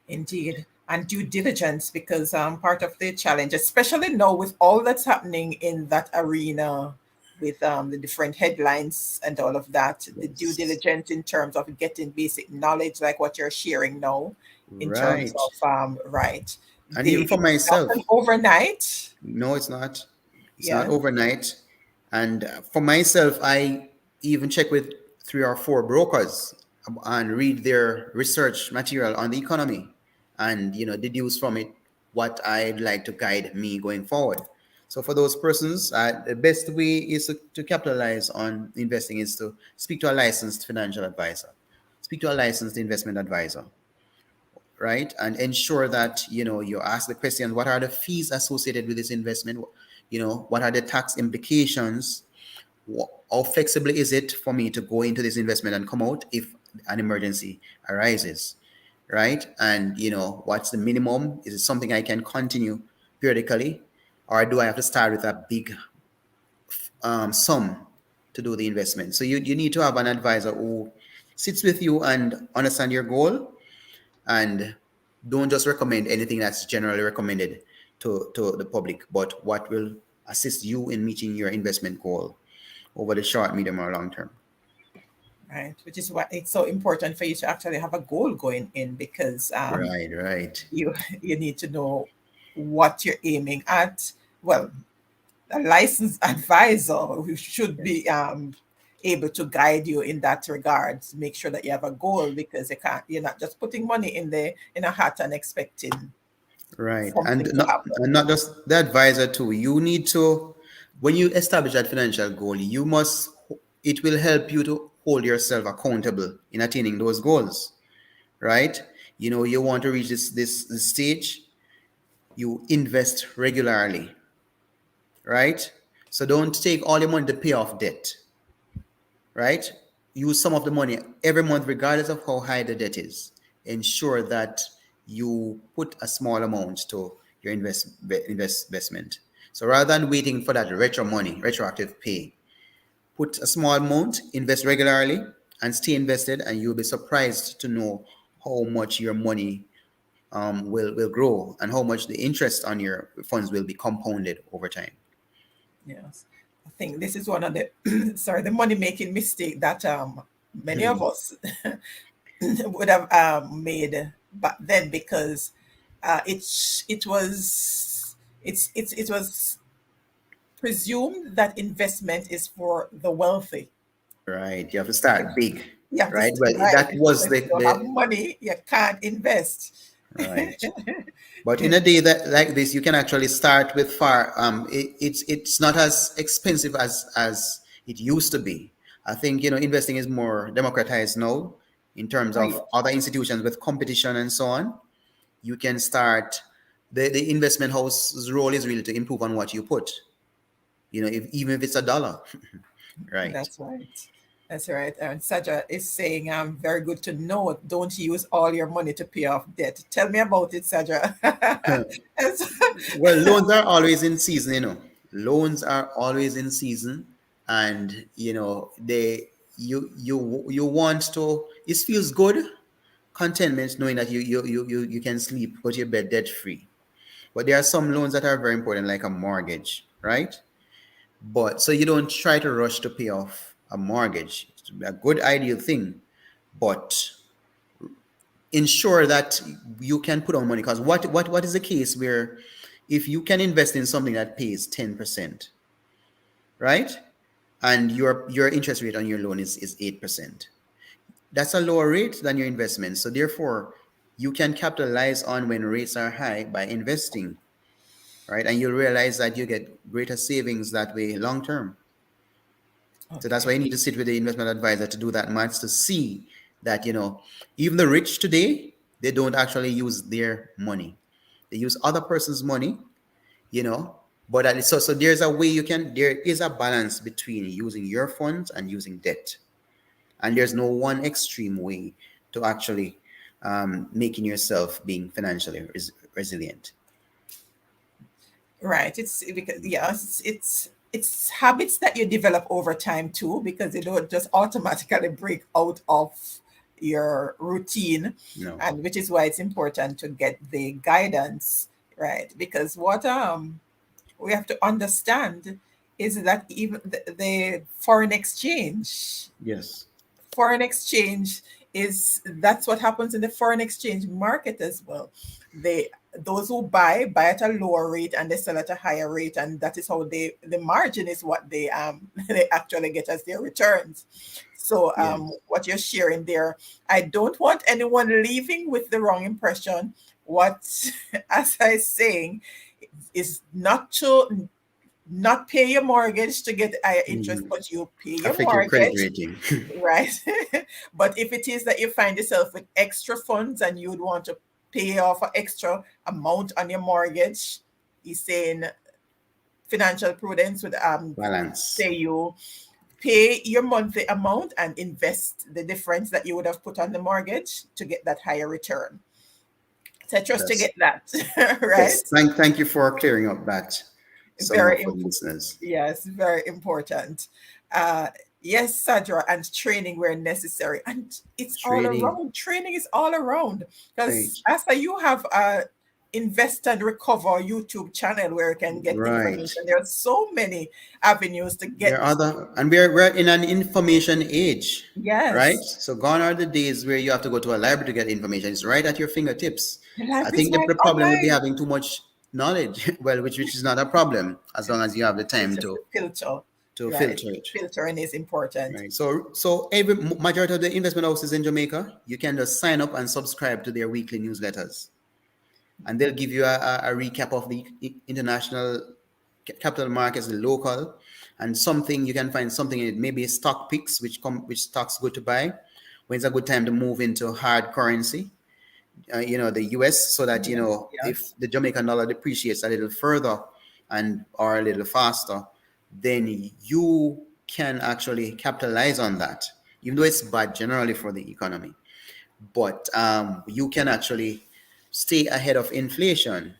Indeed. And due diligence, because part of the challenge, especially now with all that's happening in that arena, with the different headlines and all of that, the due Yes. diligence in terms of getting basic knowledge, like what you're sharing now, in terms Right. of, right, And even for it's not myself, an overnight. no, it's not. It's not Yeah. overnight. And for myself, I even check with 3 or 4 brokers and read their research material on the economy and deduce from it what I'd like to guide me going forward. So for those persons, the best way is to capitalize on investing is to speak to a licensed financial advisor, speak to a licensed investment advisor, right? And ensure that you ask the question: what are the fees associated with this investment? What are the tax implications? How flexible is it for me to go into this investment and come out if an emergency arises, right? And what's the minimum? Is it something I can continue periodically, or do I have to start with a big sum to do the investment? So you need to have an advisor who sits with you and understand your goal, and don't just recommend anything that's generally recommended to the public, but what will assist you in meeting your investment goal over the short, medium, or long term. Right, which is why it's so important for you to actually have a goal going in, because Right, right. you you need to know what you're aiming at. Well, a licensed advisor who should be Yes. able to guide you in that regard, to make sure that you have a goal, because you're not just putting money in a hat and expecting Right. And something to not happen. and not just the advisor too. You need to, when you establish that financial goal, it will help you to hold yourself accountable in attaining those goals. Right? You want to reach this stage, you invest regularly, right? So don't take all your money to pay off debt, right? Use some of the money every month, regardless of how high the debt is. Ensure that you put a small amount to your investment. So rather than waiting for that retroactive pay, put a small amount, invest regularly, and stay invested, and you'll be surprised to know how much your money will grow and how much the interest on your funds will be compounded over time. Yes, I think this is one of the sorry, the money making mistake that many of us would have made back then, because it was presumed that investment is for the wealthy. Right. You have to start big. You have to Right. Well, right. that So was if you don't have the money, you can't invest. right. But in a day that like this, you can actually start with far. It's not as expensive as it used to be. I think investing is more democratized now in terms Right. of other institutions with competition and so on. You can start. The investment house's role is really to improve on what you put. Even if it's $1, right? That's right. That's right. And Saja is saying, very good to know. Don't use all your money to pay off debt. Tell me about it, Saja. Yes. Well, loans are always in season, Loans are always in season, and they you want to. It feels good, contentment, knowing that you can sleep, go to your bed debt free. But there are some loans that are very important, like a mortgage, right? But so you don't try to rush to pay off a mortgage. It's a good ideal thing, but ensure that you can put on money, because what is the case where if you can invest in something that pays 10%, right, and your interest rate on your loan is 8%, that's a lower rate than your investment. So therefore you can capitalize on when rates are high by investing, right? And you'll realize that you get greater savings that way long term. So that's why Okay. you need to sit with the investment advisor to do that maths to see that, even the rich today, they don't actually use their money. They use other person's money, you know. But so there's a way there is a balance between using your funds and using debt. And there's no one extreme way to actually making yourself being financially resilient. Right. It's because yes, it's habits that you develop over time too, because you don't just automatically break out of your routine, No. and which is why it's important to get the guidance, right? Because what we have to understand is that even the Yes. foreign exchange is that's what happens in the foreign exchange market as well. They those who buy at a lower rate and they sell at a higher rate, and that is how the margin is what they they actually get as their returns. So Yes. what you're sharing there, I don't want anyone leaving with the wrong impression. What as I saying is not pay your mortgage to get higher interest, Mhm. but you pay your Affect your credit mortgage. rating. Right. But if it is that you find yourself with extra funds and you would want to pay off an extra amount on your mortgage, he's saying financial prudence would Balance. say you pay your monthly amount and invest the difference that you would have put on the mortgage to get that higher return. So I trust to That's get that. Yes. Right. Thank you for clearing up that somewhat Very for the listeners. Yes, very important. Uh, yes, Sadra, and training where necessary. And it's all Trading. around. Training is all around. Because Right. Asa, you have a Invest and Recover YouTube channel where you can get Right. information. There are so many avenues to There are get. other, and we're in an information age, right? Yes, So gone are the days where you have to go to a library to get information. It's right at your fingertips. the I library is think the, right the problem would be online. having too much knowledge. Well, which is not a problem as long as you have the It's time just a to filter, right? filter it. Filtering is important. Right. So every majority of the investment houses in Jamaica, you can just sign up and subscribe to their weekly newsletters, and they'll give you a recap of the international capital markets, the local, and something you can find something in it. Maybe stock picks, which stocks good to buy, when's a good time to move into hard currency, the US, so that Yes, if yes, the Jamaican dollar depreciates a little further and or a little faster, then you can actually capitalize on that, even though it's bad generally for the economy. But you can actually stay ahead of inflation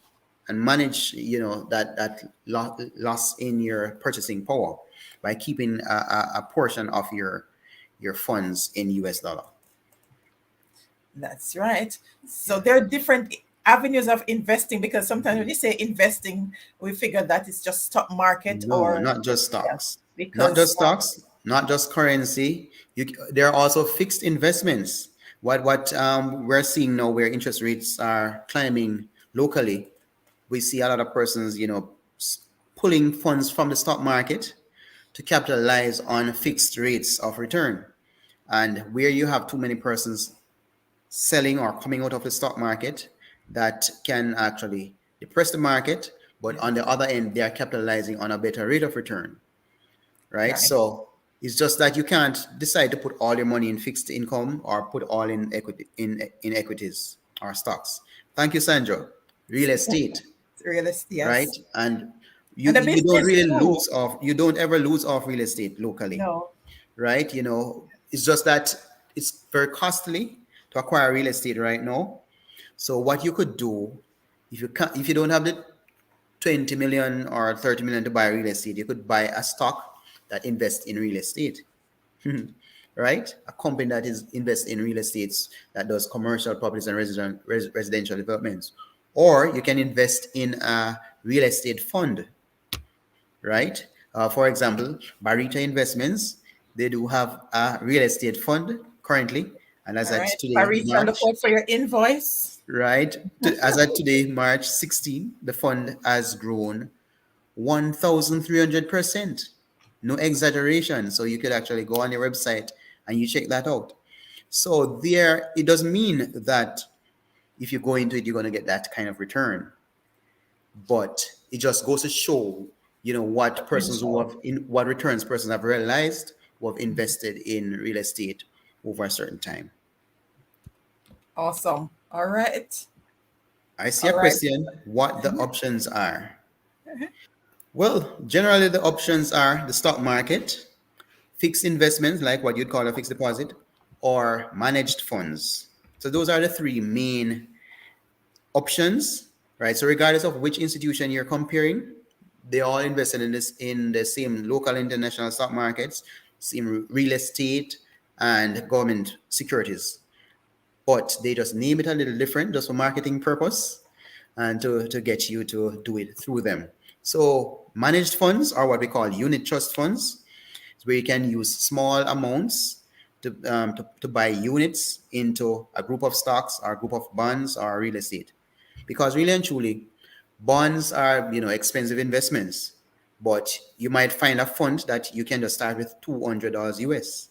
and manage, that loss in your purchasing power by keeping a portion of your funds in US dollar. that's right. So there are different avenues of investing, because sometimes when you say investing, we figure that it's just stock market No, or not just yeah, stocks. Not because just stocks, not just currency. There are also fixed investments. What we're seeing now, where interest rates are climbing locally, we see a lot of persons, pulling funds from the stock market to capitalize on fixed rates of return. And where you have too many persons selling or coming out of the stock market, that can actually depress the market. But on yes, the other end, they are capitalizing on a better rate of return, right? right. So it's just that you can't decide to put all your money in fixed income or put all in equity in equities or stocks. Thank you, Sandra. Real estate, Realist, right? yes, And you and the you don't business really too. you don't ever lose off real estate locally, No, right? It's just that it's very costly to acquire real estate right now. So what you could do, if you don't have the 20 million or 30 million to buy real estate, you could buy a stock that invests in real estate, right? A company that is invests in real estates, that does commercial properties and residential developments. Or you can invest in a real estate fund, right? For example, Barita Investments, they do have a real estate fund currently, and as all at right. today, Marisa, look March, out for your invoice. right? As at today, March 16, the fund has grown 1,300%. No exaggeration. So you could actually go on your website and you check that out. So there, it doesn't mean that if you go into it, you're going to get that kind of return. But it just goes to show, what persons who Potential. have in what returns persons have realized who have invested in real estate over a certain time. Awesome. All right. I see a All right. question. What the options are? Well, generally the options are the stock market, fixed investments like what you'd call a fixed deposit, or managed funds. So those are the three main options, right? So regardless of which institution you're comparing, they all invested in the same local international stock markets, same real estate and government securities. But they just name it a little different just for marketing purpose and to get you to do it through them. So managed funds are what we call unit trust funds, where you can use small amounts to buy units into a group of stocks or a group of bonds or real estate. Because really and truly, bonds are expensive investments, but you might find a fund that you can just start with $200 US,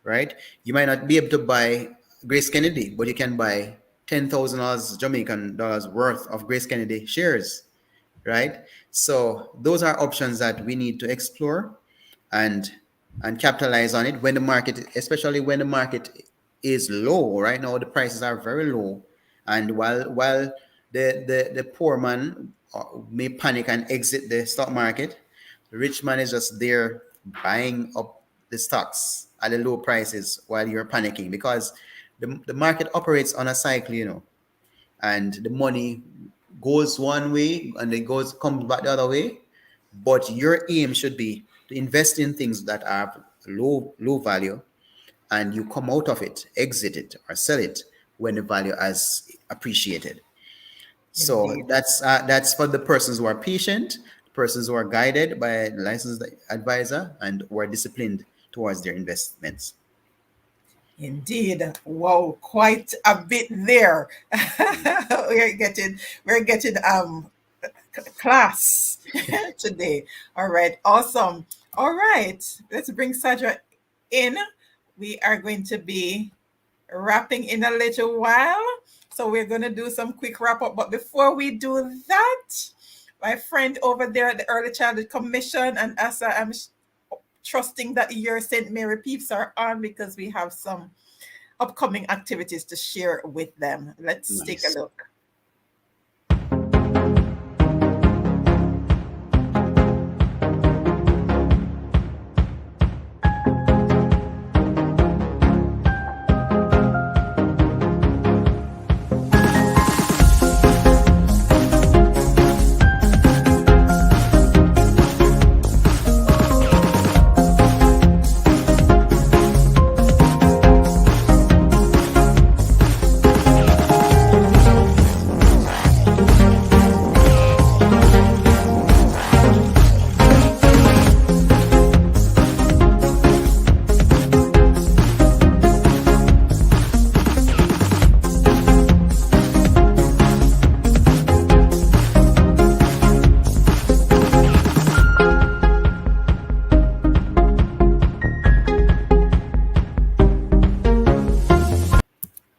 right? You might not be able to buy Grace Kennedy, but you can buy $10,000 Jamaican dollars worth of Grace Kennedy shares, right? So those are options that we need to explore and capitalize on it when the market, especially when the market is low. Right now, the prices are very low, and while the poor man may panic and exit the stock market, the rich man is just there buying up the stocks at the low prices while you're panicking because the market operates on a cycle, and the money goes one way and it comes back the other way. But your aim should be to invest in things that are low value, and you come out of it, exit it, or sell it when the value has appreciated. So Indeed. that's for the persons who are patient, persons who are guided by a licensed advisor, and who are disciplined towards their investments. Indeed. Wow, quite a bit there. We're getting class today. All right, awesome. All right, let's bring Sadra in. We are going to be wrapping in a little while. So we're going to do some quick wrap up. But before we do that, my friend over there at the Early Childhood Commission and Asa, I'm trusting that your St. Mary peeps are on because we have some upcoming activities to share with them. Let's take a Nice. look.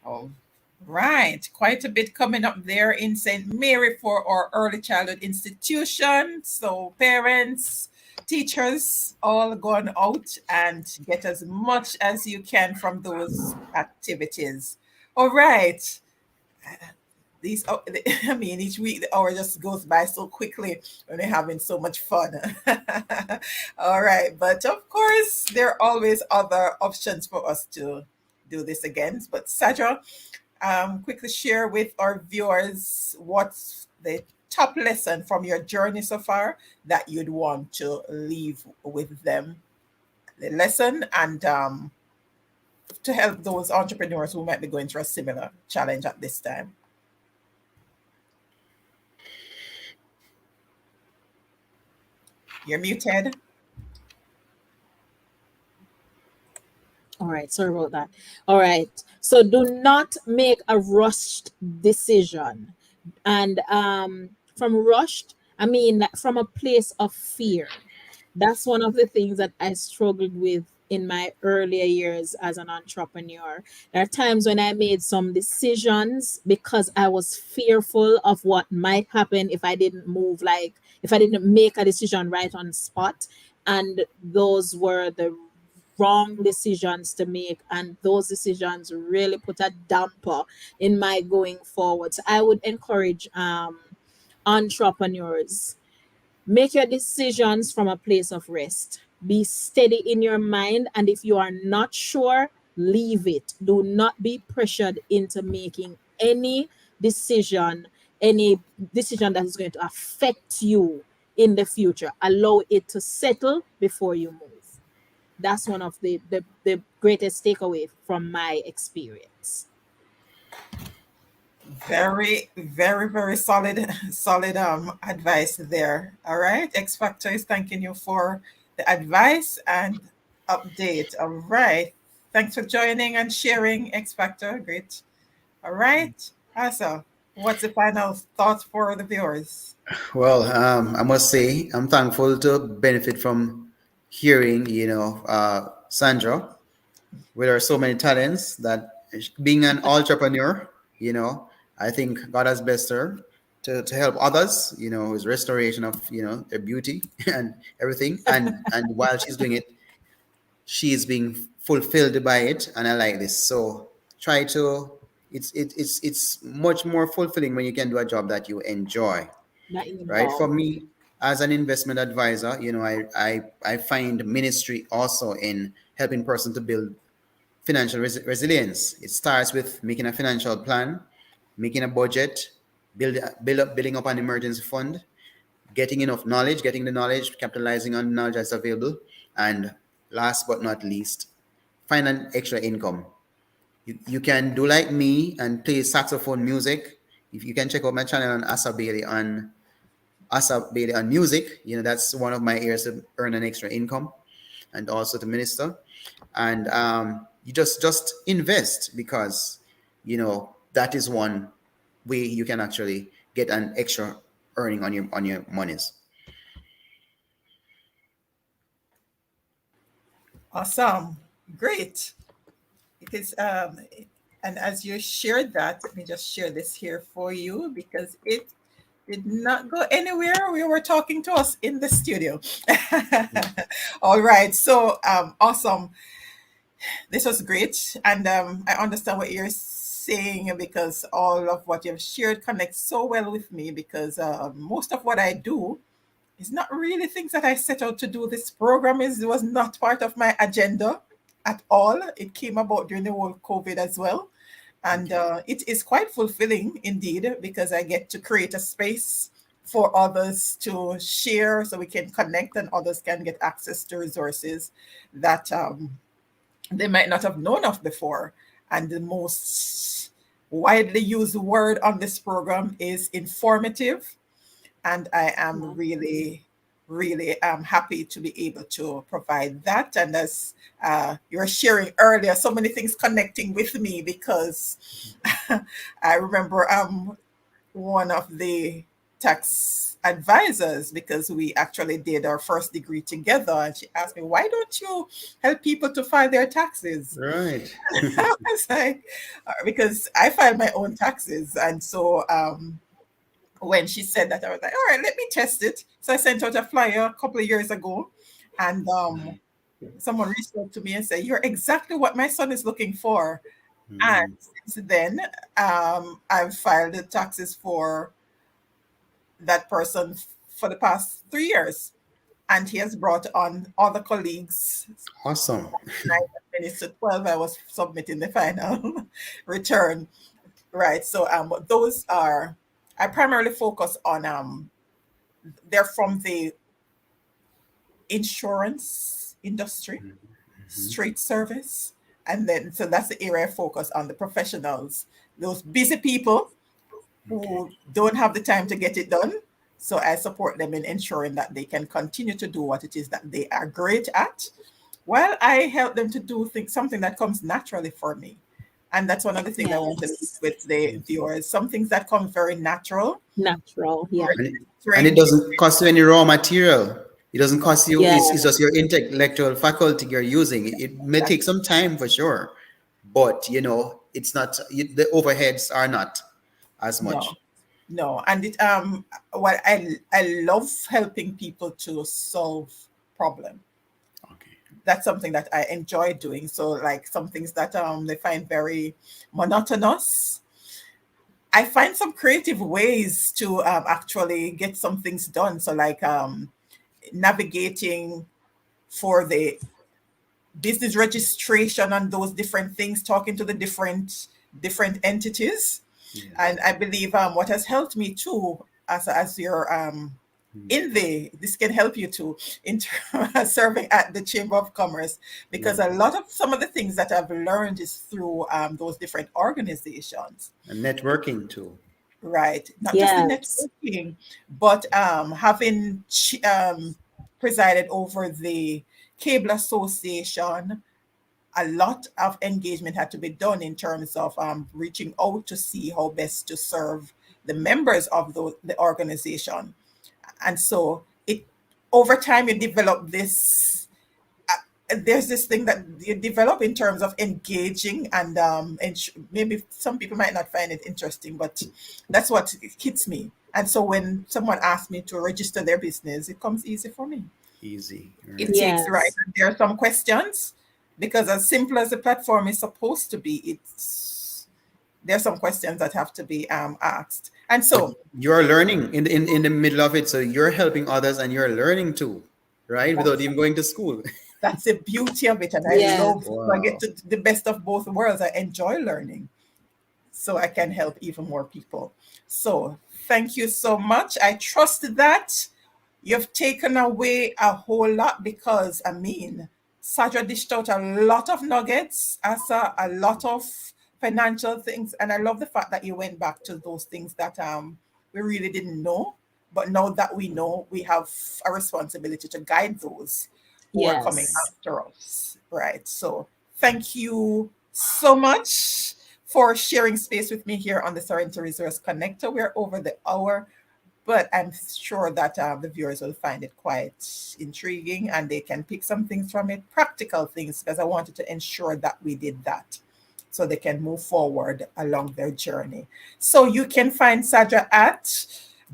All right, quite a bit coming up there in St. Mary for our early childhood institution. So, parents, teachers, all gone out and get as much as you can from those activities. All right. These, I mean, each week the hour just goes by so quickly when we're having so much fun. All right, but of course, there are always other options for us to do this again. But Sadra, quickly share with our viewers what's the top lesson from your journey so far that you'd want to leave with them. The lesson and to help those entrepreneurs who might be going through a similar challenge at this time. You're muted. All right, sorry about that. All right, so do not make a rushed decision. And from rushed, I mean from a place of fear. That's one of the things that I struggled with in my earlier years as an entrepreneur. There are times when I made some decisions because I was fearful of what might happen if I didn't move, like if I didn't make a decision right on spot. And those were the wrong decisions to make. And those decisions really put a damper in my going forward. So I would encourage entrepreneurs, make your decisions from a place of rest. Be steady in your mind. And if you are not sure, leave it. Do not be pressured into making decision, any decision that is going to affect you in the future. Allow it to settle before you move. That's one of the greatest takeaway from my experience. Very, very, very solid, solid advice there. All right. X Factor is thanking you for the advice and update. All right. Thanks for joining and sharing, X Factor. Great. All right. Asa, what's the final thought for the viewers? Well, I must say I'm thankful to benefit from hearing, Sandra, with her so many talents that being an entrepreneur, I think God has blessed her to help others, with restoration of, their beauty and everything. And while she's doing it, she is being fulfilled by it. And I like this. So try to, it's much more fulfilling when you can do a job that you enjoy, That you right? For love. me, as an investment advisor, I find ministry also in helping person to build financial resilience. It starts with making a financial plan, making a budget, building up an emergency fund, getting enough knowledge, getting the knowledge, capitalizing on the knowledge that's available, and last but not least, find an extra income. You can do like me and play saxophone music. If you can check out my channel on Asah Bailey on music, that's one of my areas to earn an extra income and also to minister. And you just invest because that is one way you can actually get an extra earning on your monies. Awesome. Great. Because and as you shared that, let me just share this here for you because it did not go anywhere. We were talking to us in the studio. All right. So awesome. This was great. And I understand what you're saying because all of what you've shared connects so well with me because most of what I do is not really things that I set out to do. This program was not part of my agenda at all. It came about during the whole COVID as well. And it is quite fulfilling indeed because I get to create a space for others to share so we can connect and others can get access to resources that they might not have known of before. And the most widely used word on this program is informative. And I am really, really happy to be able to provide that. And as you were sharing earlier, so many things connecting with me because I remember one of the tax advisors because we actually did our first degree together. And she asked me, why don't you help people to file their taxes? Right. I was like, because I file my own taxes. And so when she said that, I was like, all right, let me test it. So I sent out a flyer a couple of years ago, and someone reached out to me and said, you're exactly what my son is looking for. And since then, I've filed the taxes for that person for the past 3 years. And he has brought on other colleagues. Awesome. 9 minutes to 12, I was submitting the final return. Right. So those are, I primarily focus on, they're from the insurance industry, street service. And then, so that's the area I focus on, the professionals, those busy people who don't have the time to get it done. So I support them in ensuring that they can continue to do what it is that they are great at, while I help them to do something that comes naturally for me. And that's one of the things I want to leave Yes. with the viewers. Some things that come very natural. Natural. Yeah. And it doesn't cost you any raw material. It doesn't cost you, Yeah. it's just your intellectual faculty you're using. It may take some time for sure, but it's not, the overheads are not as No, much. no. And what I love helping people to solve problem. Okay. That's something that I enjoy doing. So like some things that they find very monotonous, I find some creative ways to actually get some things done. So like navigating for the business registration and those different things, talking to the different entities. And Yes. I believe what has helped me too, as you're Mm. in this can help you too in serving at the Chamber of Commerce, because a Yes. lot of some of the things that I've learned is through those different organizations. And networking too. Right. Not just the Yes. networking, but having presided over the Cable Association, a lot of engagement had to be done in terms of reaching out to see how best to serve the members of the organization. And so it over time you develop this there's this thing that you develop in terms of engaging and maybe some people might not find it interesting, but that's what hits me. And so when someone asks me to register their business, it comes easy for me. Easy, It right? takes right. Yes. And there are some questions, because as simple as the platform is supposed to be, there's some questions that have to be asked. And But so you're learning in the middle of it, so you're helping others and you're learning too, right? Without that's even going to school. that's the beauty of it. And I Yes. love, so I get Wow. to the best of both worlds. I enjoy learning, so I can help even more people. So thank you so much. I trust that you've taken away a whole lot, because I mean, Sadra dished out a lot of nuggets, Asa, a lot of financial things. And I love the fact that you went back to those things that we really didn't know. But now that we know, we have a responsibility to guide those who are coming Right. Yes. after us. Right. So thank you so much for sharing space with me here on the Sorrento Resource Connector. We're over the hour, but I'm sure that the viewers will find it quite intriguing and they can pick some things from it, practical things, because I wanted to ensure that we did that so they can move forward along their journey. So you can find Sadra at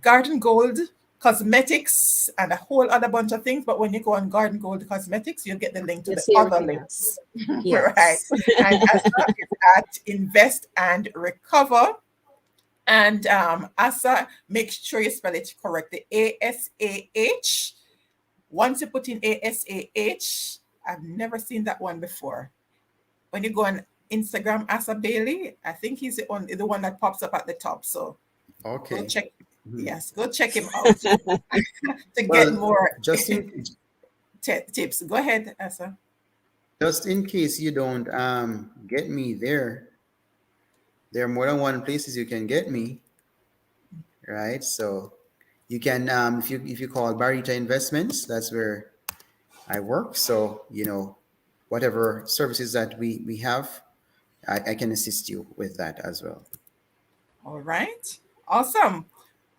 Garden Gold Cosmetics and a whole other bunch of things. But when you go on Garden Gold Cosmetics, you'll get the link to You'll the see other everything links. else. Right. Yes. And Asa is at Invest and Recover. And Asa, make sure you spell it correctly. ASAH. Once you put in ASAH, I've never seen that one before. When you go on Instagram, Asah Bailey, I think he's the one that pops up at the top. So go Okay. check. Mhm. Yes, go check him out to get Well, more just in tips. Go ahead, Asa. just in case you don't get me there, there are more than one places you can get me, right? So you can, if you call Barita Investments, that's where I work. So whatever services that we have, I can assist you with that as well. All right. Awesome.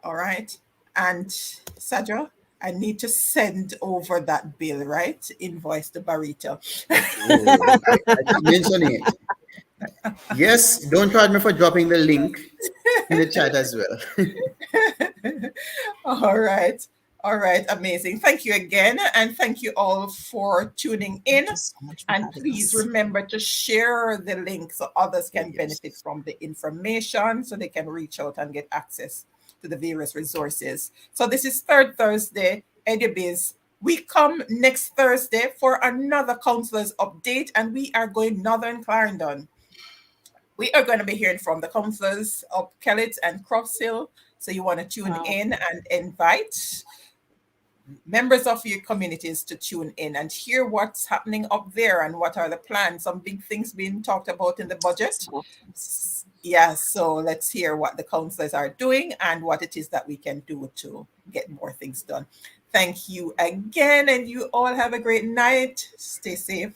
All right. And Sadra, I need to send over that bill, right? Invoice to Barito. Oh, I keep mentioning it. Yes, don't charge me for dropping the link in the chat as well. All right. All right. Amazing. Thank you again. And thank you all for tuning in. Thank you so much for And having please us. remember to share the link so others can benefit Yes. from the information, so they can reach out and get access to the various resources. So this is Third Thursday, EduBiz. We come next Thursday for another counselors update, and we are going Northern Clarendon. We are going to be hearing from the counselors of Kellett and Crofts Hill. So you want to tune Wow. in and invite members of your communities to tune in and hear what's happening up there and what are the plans. Some big things being talked about in the budget. So, Yeah, so let's hear what the councillors are doing and what it is that we can do to get more things done. Thank you again, and you all have a great night. Stay safe.